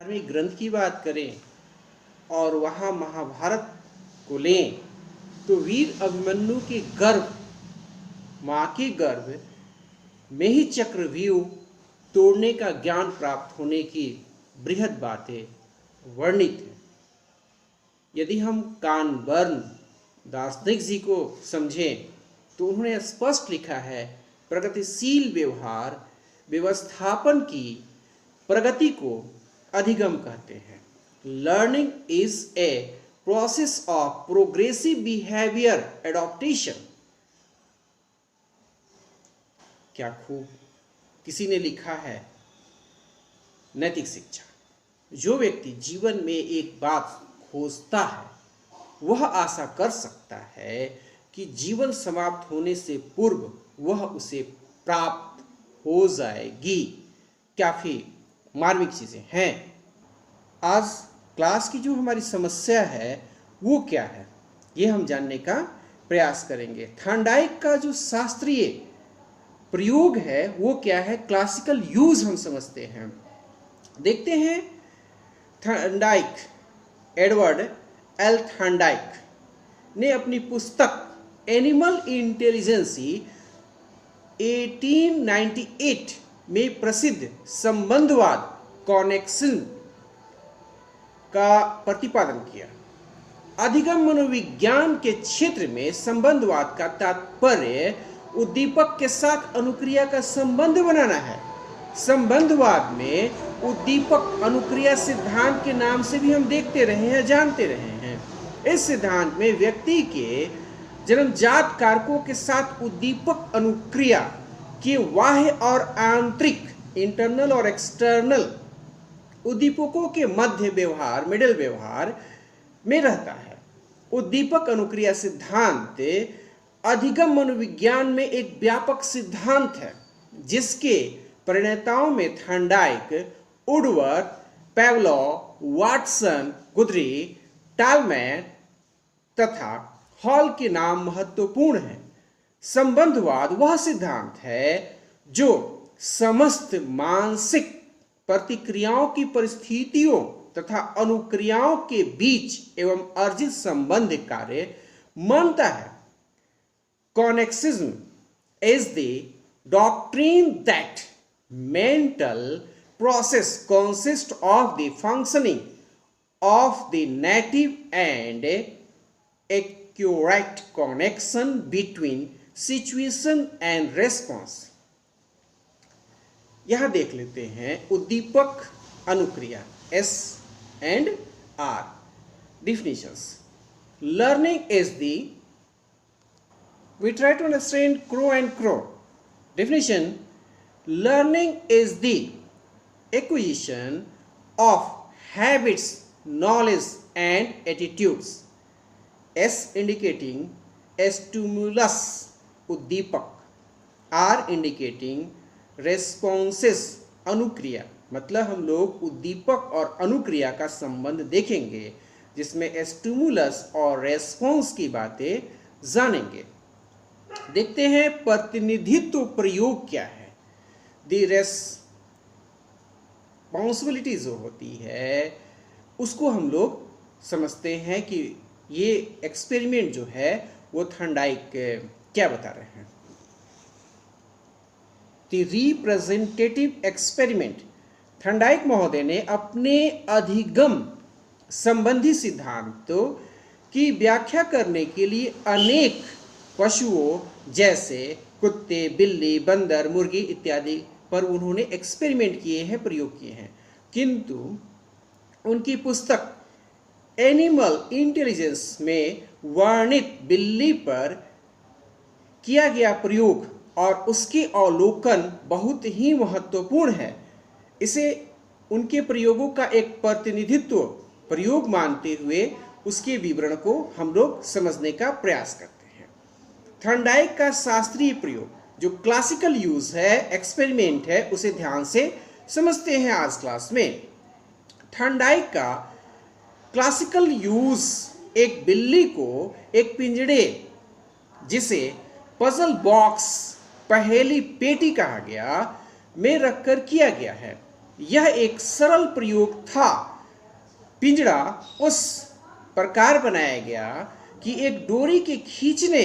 धार्मिक ग्रंथ की बात करें और वहाँ महाभारत को लें तो वीर अभिमन्यु के गर्भ, माँ के गर्भ में ही चक्रव्यूह तोड़ने का ज्ञान प्राप्त होने की बृहद बातें वर्णित हैं। यदि हम कानबर्न दार्शनिक जी को समझें तो उन्होंने स्पष्ट लिखा है, प्रगतिशील व्यवहार व्यवस्थापन की प्रगति को अधिगम कहते हैं। Learning is a process of progressive behaviour adaptation. क्या खूब किसी ने लिखा है। नैतिक शिक्षा, जो व्यक्ति जीवन में एक बात खोजता है वह आशा कर सकता है कि जीवन समाप्त होने से पूर्व वह उसे प्राप्त हो जाएगी। काफी मार्मिक चीजें हैं। आज क्लास की जो हमारी समस्या है वो क्या है, ये हम जानने का प्रयास करेंगे। थॉर्नडाइक का जो शास्त्रीय प्रयोग है वो क्या है, क्लासिकल यूज हम समझते हैं। देखते हैं। थॉर्नडाइक, एडवर्ड एल थॉर्नडाइक ने अपनी पुस्तक एनिमल इंटेलिजेंसी 1898 में प्रसिद्ध संबंधवाद कॉनेक्शन का प्रतिपादन किया। अधिगम मनोविज्ञान के क्षेत्र में संबंधवाद का तात्पर्य उद्दीपक के साथ अनुक्रिया का संबंध बनाना है। संबंधवाद में उद्दीपक अनुक्रिया सिद्धांत के नाम से भी हम देखते रहे हैं, जानते रहे हैं। इस सिद्धांत में व्यक्ति के जन्मजात कारकों के साथ उद्दीपक अनुक्रिया के बाह्य और आंतरिक, इंटरनल और एक्सटर्नल उद्दीपकों के मध्य व्यवहार, मिडिल व्यवहार में रहता है। उद्दीपक अनुक्रिया सिद्धांत अधिगम मनोविज्ञान में एक व्यापक सिद्धांत है जिसके प्रणेताओं में Thorndike, Woodworth, Pavlov, Watson, Guthrie, Tolman तथा हॉल के नाम महत्वपूर्ण हैं। संबंधवाद वह सिद्धांत है जो समस्त मानसिक प्रतिक्रियाओं की परिस्थितियों तथा अनुक्रियाओं के बीच एवं अर्जित संबंध कार्य मानता है। कॉनेक्सिज्म is the doctrine that mental process consists of the functioning of the native and accurate connection between situation and response। यहां देख लेते हैं उद्दीपक अनुक्रिया S and R। Definitions: learning is the, we try to understand crow and crow. Definition: learning is the acquisition of habits, knowledge and attitudes। S indicating stimulus उद्दीपक, R indicating responses अनुक्रिया। मतलब हम लोग उद्दीपक और अनुक्रिया का संबंध देखेंगे जिसमें स्टिमुलस और response की बातें जानेंगे। देखते हैं प्रतिनिधित्व प्रयोग क्या है। दी रेस्पॉन्सिबिलिटी जो होती है उसको हम लोग समझते हैं कि ये एक्सपेरिमेंट जो है वो थॉर्नडाइक क्या बता रहे हैं। दी रिप्रेजेंटेटिव एक्सपेरिमेंट, थॉर्नडाइक महोदय ने अपने अधिगम संबंधी सिद्धांतों की व्याख्या करने के लिए अनेक पशुओं जैसे कुत्ते, बिल्ली, बंदर, मुर्गी इत्यादि पर उन्होंने एक्सपेरिमेंट किए हैं, प्रयोग किए हैं। किंतु उनकी पुस्तक एनिमल इंटेलिजेंस में वर्णित बिल्ली पर किया गया प्रयोग और उसके अवलोकन बहुत ही महत्वपूर्ण है। इसे उनके प्रयोगों का एक प्रतिनिधित्व प्रयोग मानते हुए उसके विवरण को हम लोग समझने का प्रयास करते हैं। थॉर्नडाइक का शास्त्रीय प्रयोग जो क्लासिकल यूज है, एक्सपेरिमेंट है, उसे ध्यान से समझते हैं आज क्लास में। थॉर्नडाइक का क्लासिकल यूज एक बिल्ली को एक पिंजड़े जिसे पजल बॉक्स, पहेली पेटी कहा गया, में रखकर किया गया है। यह एक सरल प्रयोग था। पिंजड़ा उस प्रकार बनाया गया कि एक डोरी के खींचने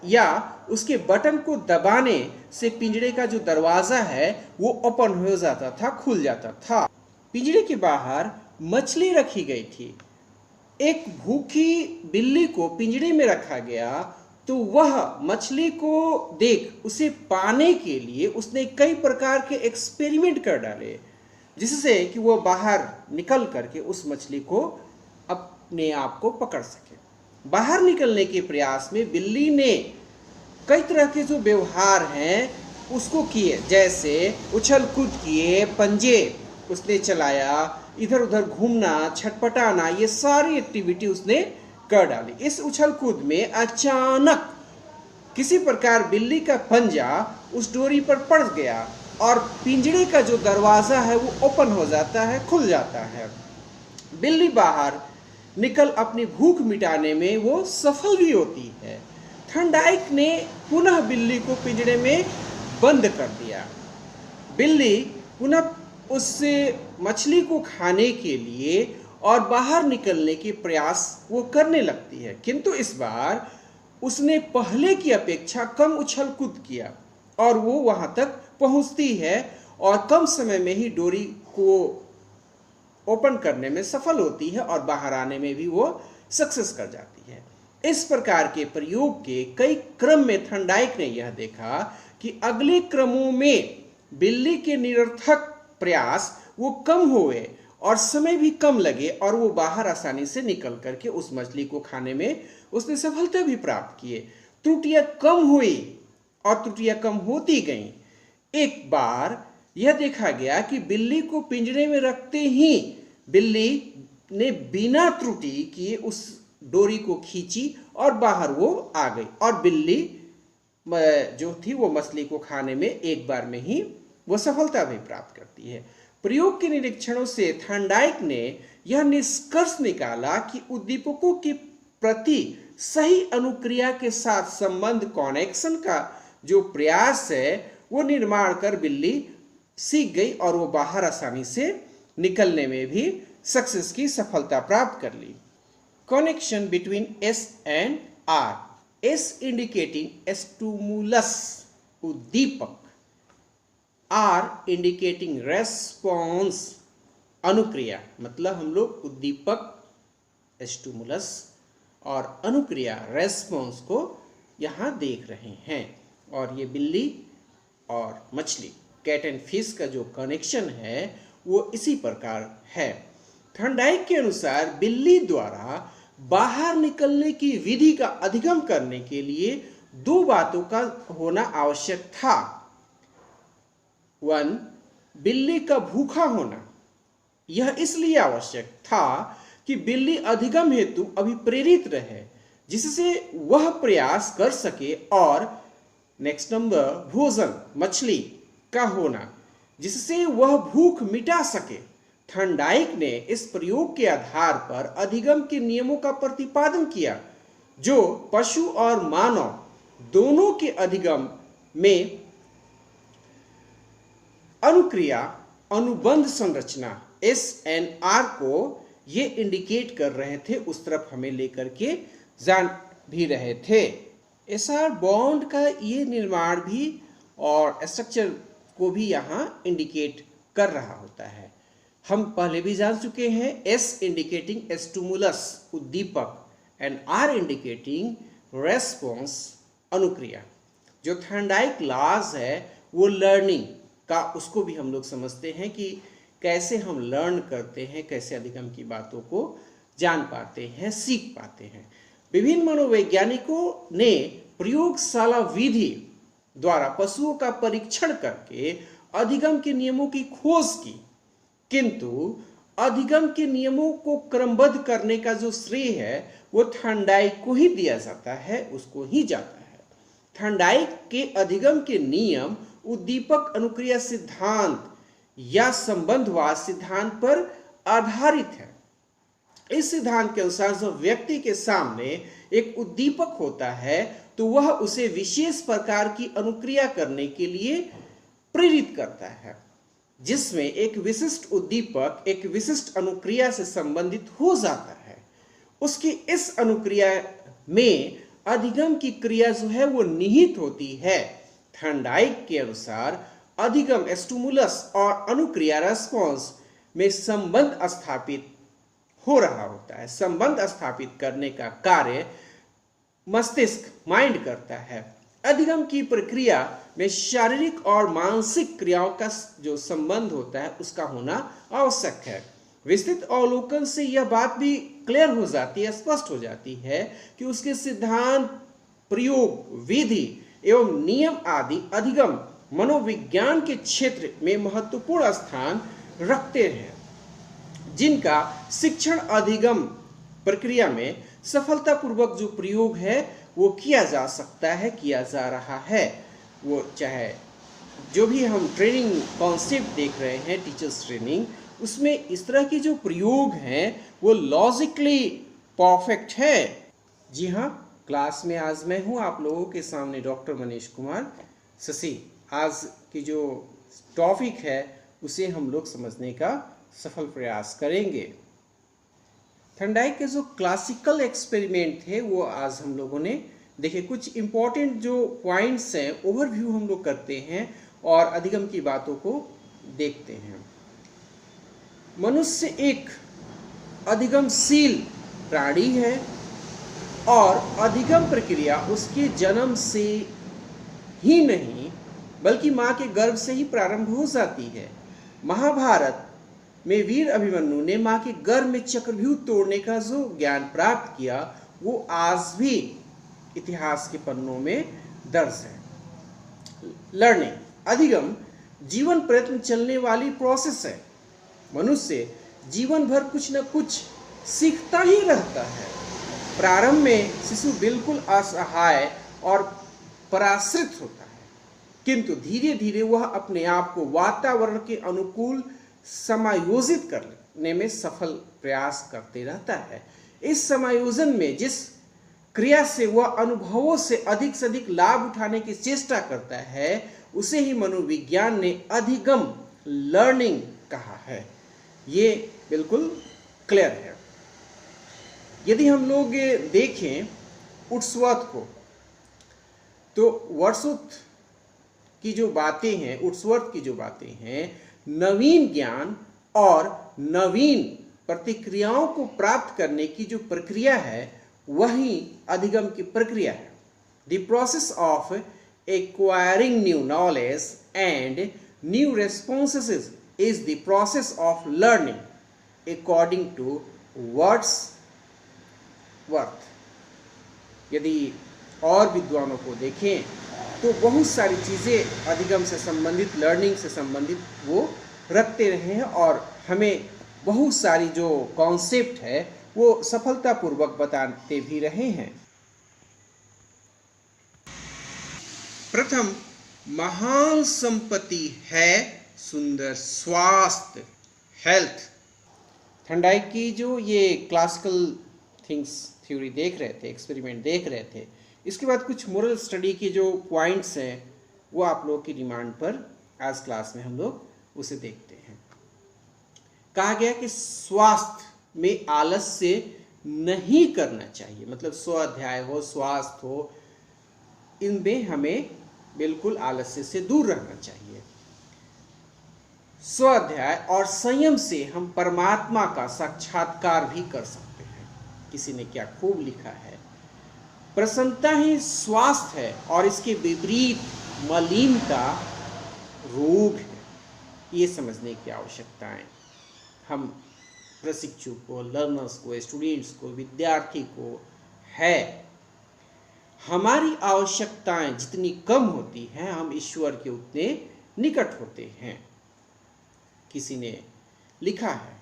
या उसके बटन को दबाने से पिंजड़े का जो दरवाजा है वो ओपन हो जाता था, खुल जाता था। पिंजड़े के बाहर मछली रखी गई थी। एक भूखी बिल्ली को पिंजड़े में रखा गया तो वह मछली को देख उसे पाने के लिए उसने कई प्रकार के एक्सपेरिमेंट कर डाले, जिससे कि वह बाहर निकल करके उस मछली को अपने आप को पकड़ सके। बाहर निकलने के प्रयास में बिल्ली ने कई तरह के जो व्यवहार हैं उसको किए, जैसे उछल कूद किए, पंजे उसने चलाया, इधर उधर घूमना, छटपटाना, ये सारी एक्टिविटी उसने कर डाली। इस उछल कूद में अचानक किसी प्रकार बिल्ली का पंजा उस डोरी पर पड़ गया और पिंजड़े का जो दरवाजा है वो ओपन हो जाता है, खुल जाता है। बिल्ली बाहर निकल अपनी भूख मिटाने में वो सफल भी होती है। थॉर्नडाइक ने पुनः बिल्ली को पिंजड़े में बंद कर दिया। बिल्ली पुनः उस मछली को खाने के लिए और बाहर निकलने के प्रयास वो करने लगती है, किंतु इस बार उसने पहले की अपेक्षा कम उछल कूद किया और वो वहां तक पहुंचती है और कम समय में ही डोरी को ओपन करने में सफल होती है और बाहर आने में भी वो सक्सेस कर जाती है। इस प्रकार के प्रयोग के कई क्रम में थॉर्नडाइक ने यह देखा कि अगले क्रमों में बिल्ली के निरर्थक प्रयास वो कम हुए और समय भी कम लगे और वो बाहर आसानी से निकल करके उस मछली को खाने में उसने सफलता भी प्राप्त किए। त्रुटियां कम हुई और त्रुटियां कम होती गईं। एक बार यह देखा गया कि बिल्ली को पिंजरे में रखते ही बिल्ली ने बिना त्रुटि किए उस डोरी को खींची और बाहर वो आ गई और बिल्ली जो थी वो मछली को खाने में एक बार में ही वो सफलता भी प्राप्त करती है। प्रयोग के निरीक्षणों से थॉर्नडाइक ने यह निष्कर्ष निकाला कि उद्दीपकों के प्रति सही अनुक्रिया के साथ संबंध कनेक्शन का जो प्रयास है वो निर्माण कर बिल्ली सीख गई और वो बाहर आसानी से निकलने में भी सक्सेस की सफलता प्राप्त कर ली। Connection between S and R. S indicating stimulus उद्दीपक, आर इंडिकेटिंग रेस्पॉन्स अनुक्रिया। मतलब हम लोग उद्दीपक स्टिमुलस और अनुक्रिया रेस्पॉन्स को यहाँ देख रहे हैं और ये बिल्ली और मछली कैट एंड फिश का जो कनेक्शन है वो इसी प्रकार है। थॉर्नडाइक के अनुसार बिल्ली द्वारा बाहर निकलने की विधि का अधिगम करने के लिए दो बातों का होना आवश्यक था। 1. बिल्ली का भूखा होना। यह इसलिए आवश्यक था कि बिल्ली अधिगम हेतु अभिप्रेरित रहे, जिससे वह प्रयास कर सके, और नेक्स्ट नंबर भोजन मछली का होना, जिससे वह भूख मिटा सके। थॉर्नडाइक ने इस प्रयोग के आधार पर अधिगम के नियमों का प्रतिपादन किया, जो पशु और मानव दोनों के अधिगम में अनुक्रिया अनुबंध संरचना SNR को ये इंडिकेट कर रहे थे, उस तरफ हमें लेकर के जान भी रहे थे। SR बॉन्ड का ये निर्माण भी और स्ट्रक्चर को भी यहाँ इंडिकेट कर रहा होता है। हम पहले भी जान चुके हैं, S इंडिकेटिंग स्टिमुलस उद्दीपक एंड R इंडिकेटिंग रेस्पॉन्स अनुक्रिया। जो थॉर्नडाइक लॉज है वो लर्निंग का, उसको भी हम लोग समझते हैं कि कैसे हम लर्न करते हैं, कैसे अधिगम की बातों को जान पाते हैं, सीख पाते हैं। विभिन्न मनोवैज्ञानिकों ने प्रयोगशाला विधि द्वारा पशुओं का परीक्षण करके अधिगम के नियमों की खोज की, किंतु अधिगम के नियमों को क्रमबद्ध करने का जो श्रेय है वो थॉर्नडाइक को ही दिया जाता है, उसको ही जाता है। थॉर्नडाइक के अधिगम के नियम उद्दीपक अनुक्रिया सिद्धांत या संबंधवाद सिद्धांत पर आधारित है। इस सिद्धांत के अनुसार जब व्यक्ति के सामने एक उद्दीपक होता है तो वह उसे विशेष प्रकार की अनुक्रिया करने के लिए प्रेरित करता है। जिसमें एक विशिष्ट उद्दीपक एक विशिष्ट अनुक्रिया से संबंधित हो जाता है, उसकी इस अनुक्रिया में अधिगम की क्रिया जो है वो निहित होती है। थर्नडाइक के अनुसार अधिगम स्टिमुलस और अनुक्रिया रेस्पॉन्स में संबंध स्थापित हो रहा होता है। संबंध स्थापित करने का कार्य मस्तिष्क माइंड करता है। अधिगम की प्रक्रिया में शारीरिक और मानसिक क्रियाओं का जो संबंध होता है उसका होना आवश्यक है। विस्तृत अवलोकन से यह बात भी क्लियर हो जाती है, स्पष्ट हो जाती है कि उसके सिद्धांत, प्रयोग, विधि एवं नियम आदि अधिगम मनोविज्ञान के क्षेत्र में महत्वपूर्ण स्थान रखते हैं, जिनका शिक्षण अधिगम प्रक्रिया में सफलतापूर्वक जो प्रयोग है वो किया जा सकता है, किया जा रहा है। वो चाहे जो भी हम ट्रेनिंग कॉन्सेप्ट देख रहे हैं, टीचर्स ट्रेनिंग, उसमें इस तरह के जो प्रयोग हैं वो लॉजिकली परफेक्ट है। जी हाँ, क्लास में आज मैं हूँ आप लोगों के सामने डॉक्टर मनीष कुमार शशि। आज की जो टॉपिक है उसे हम लोग समझने का सफल प्रयास करेंगे। थर्नडाइक के जो क्लासिकल एक्सपेरिमेंट थे वो आज हम लोगों ने देखे। कुछ इंपॉर्टेंट जो पॉइंट्स हैं ओवरव्यू हम लोग करते हैं और अधिगम की बातों को देखते हैं। मनुष्य एक अधिगमशील प्राणी है और अधिगम प्रक्रिया उसके जन्म से ही नहीं बल्कि माँ के गर्भ से ही प्रारंभ हो जाती है। महाभारत में वीर अभिमन्यु ने माँ के गर्भ में चक्रव्यूह तोड़ने का जो ज्ञान प्राप्त किया वो आज भी इतिहास के पन्नों में दर्ज है। लर्निंग, अधिगम जीवन प्रयत्न चलने वाली प्रोसेस है। मनुष्य जीवन भर कुछ न कुछ सीखता ही रहता है। प्रारंभ में शिशु बिल्कुल असहाय और पराश्रित होता है, किंतु धीरे धीरे वह अपने आप को वातावरण के अनुकूल समायोजित करने में सफल प्रयास करते रहता है। इस समायोजन में जिस क्रिया से वह अनुभवों से अधिक लाभ उठाने की चेष्टा करता है उसे ही मनोविज्ञान ने अधिगम, लर्निंग कहा है। ये बिल्कुल क्लियर है। यदि हम लोग देखें वर्ड्सवर्थ को, तो वर्ड्सवर्थ की जो बातें हैं, वर्ड्सवर्थ की जो बातें हैं, नवीन ज्ञान और नवीन प्रतिक्रियाओं को प्राप्त करने की जो प्रक्रिया है वही अधिगम की प्रक्रिया है। The process of acquiring new knowledge and new responses is the process of learning according to Wordsworth. यदि और विद्वानों को देखें तो बहुत सारी चीज़ें अधिगम से संबंधित, लर्निंग से संबंधित वो रखते रहे हैं और हमें बहुत सारी जो कॉन्सेप्ट है वो सफलतापूर्वक बताते भी रहे हैं। प्रथम महान संपत्ति है सुंदर स्वास्थ्य, हेल्थ। थर्नडाइक की जो ये क्लासिकल थिंग्स थ्योरी देख रहे थे, एक्सपेरिमेंट देख रहे थे, इसके बाद कुछ मोरल स्टडी के जो पॉइंट्स हैं वो आप लोग की डिमांड पर आज क्लास में हम लोग उसे देखते हैं। कहा गया कि स्वास्थ्य में आलस्य नहीं करना चाहिए, मतलब स्वाध्याय हो, स्वास्थ्य हो, इनमें हमें बिल्कुल आलस्य से दूर रहना चाहिए। स्वाध्याय और संयम से हम परमात्मा का साक्षात्कार भी कर सकते हैं। किसी ने क्या खूब लिखा है, प्रसन्नता ही स्वास्थ्य है और इसके विपरीत मलिनता रोग है। ये समझने की आवश्यकता है। हम प्रशिक्षु को, लर्नर्स को, स्टूडेंट्स को, विद्यार्थी को है, हमारी आवश्यकताएं जितनी कम होती हैं हम ईश्वर के उतने निकट होते हैं। किसी ने लिखा है,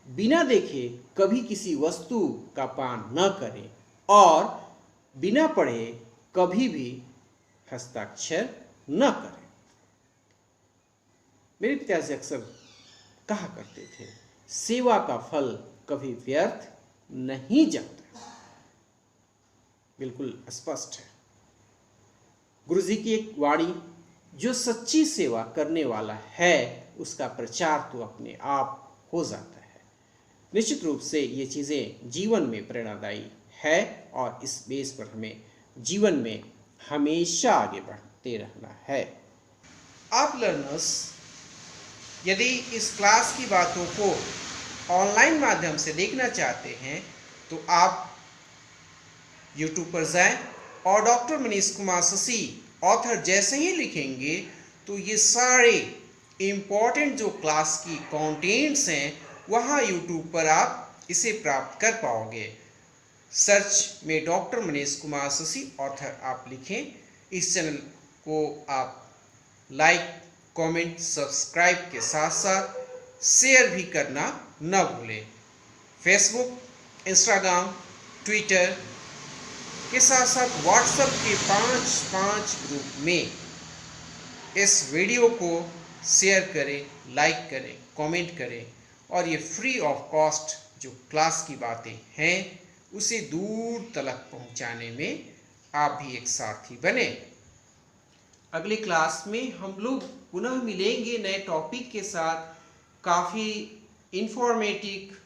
बिना देखे कभी किसी वस्तु का पान न करें और बिना पढ़े कभी भी हस्ताक्षर न करें। मेरे पिताजी अक्सर कहा करते थे, सेवा का फल कभी व्यर्थ नहीं जाता। बिल्कुल स्पष्ट है। गुरु जी की एक वाणी, जो सच्ची सेवा करने वाला है उसका प्रचार तो अपने आप हो जाता है। निश्चित रूप से ये चीज़ें जीवन में प्रेरणादायी है और इस बेस पर हमें जीवन में हमेशा आगे बढ़ते रहना है। आप लर्नर्स यदि इस क्लास की बातों को ऑनलाइन माध्यम से देखना चाहते हैं तो आप YouTube पर जाएं और डॉक्टर मनीष कुमार शशि ऑथर जैसे ही लिखेंगे तो ये सारे इम्पॉर्टेंट जो क्लास की कंटेंट्स हैं वहाँ YouTube पर आप इसे प्राप्त कर पाओगे। सर्च में डॉक्टर मनीष कुमार शशि ऑथर आप लिखें। इस चैनल को आप लाइक, कमेंट, सब्सक्राइब के साथ साथ शेयर भी करना न भूलें। फेसबुक, इंस्टाग्राम, ट्विटर के साथ साथ व्हाट्सएप के 5 ग्रुप में इस वीडियो को शेयर करें, लाइक करें, कमेंट करें और ये फ्री ऑफ कॉस्ट जो क्लास की बातें हैं उसे दूर तक पहुंचाने में आप भी एक साथी बने। अगले क्लास में हम लोग पुनः मिलेंगे नए टॉपिक के साथ। काफ़ी इंफॉर्मेटिव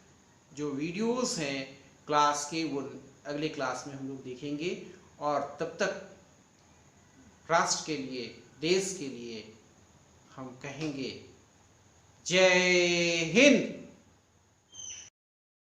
जो वीडियोस हैं क्लास के वो अगले क्लास में हम लोग देखेंगे और तब तक राष्ट्र के लिए, देश के लिए हम कहेंगे जय हिंद।